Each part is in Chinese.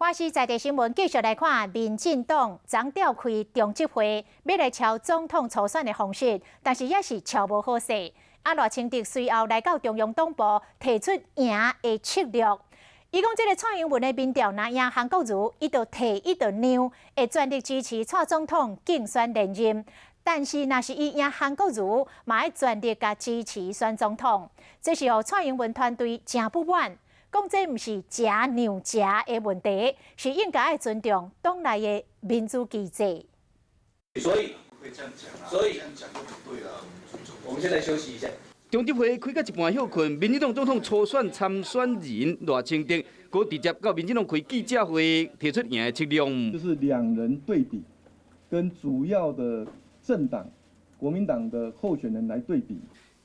华视在地新闻继续来看，民进党昨召开中执会，要来朝总统初选的方式，但是也是瞧无好势。赖清德随后来到中央党部，提出赢的策略。伊讲，这个蔡英文的民调若赢韩国瑜，伊就提一就让，会全力支持蔡总统竞选连任。但是，若是伊赢韩国瑜，嘛要全力甲支持选总统。这是互蔡英文团队真不满。讲这毋是吃娘吃的问题，是应该要尊重党内的民主机制。所以这样讲就不对了。我们现在休息一下。中执会开到一半休困，民进党总统初选参选人赖清德，佮直接到民进党开记者会，提出赢的策略。就是两人对比，跟主要的政党国民党的候选人来对比。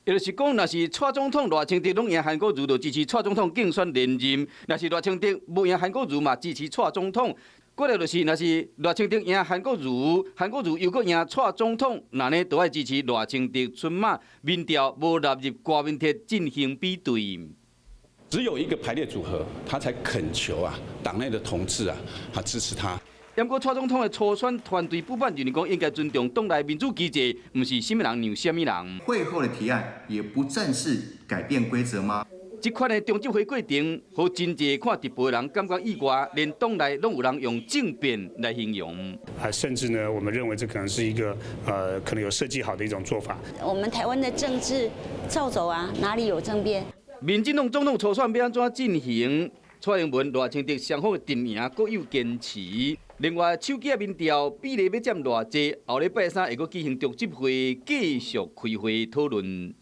也就是讲，若是蔡总统赖清德拢赢韩国瑜，就支持蔡总统竞选连任；若是赖清德无赢韩国瑜嘛，支持蔡总统。过来就是，若是赖清德赢韩国瑜，韩国瑜又搁赢蔡总统，那呢都要支持赖清德出马。民调无纳入国民党进行比对。只有一个排列组合，他才恳求党内的同志他支持他。不过，蔡总统的初选团队不满认为讲应该尊重党内民主机制，不是什么人让什么人。会后的提案也不正是改变规则吗？这款的中执会过程，和真济看直播的人感觉意外，连党内拢有人用政变来形容。甚至呢，我们认为这可能是一个可能有设计好的一种做法。我们台湾的政治照走哪里有政变？民进党总统初选要安怎进行？蔡英文、赖清德双方的阵营各有坚持。另外，手机民调比例要占偌济？后礼拜三会阁举行中执会，继续开会讨论。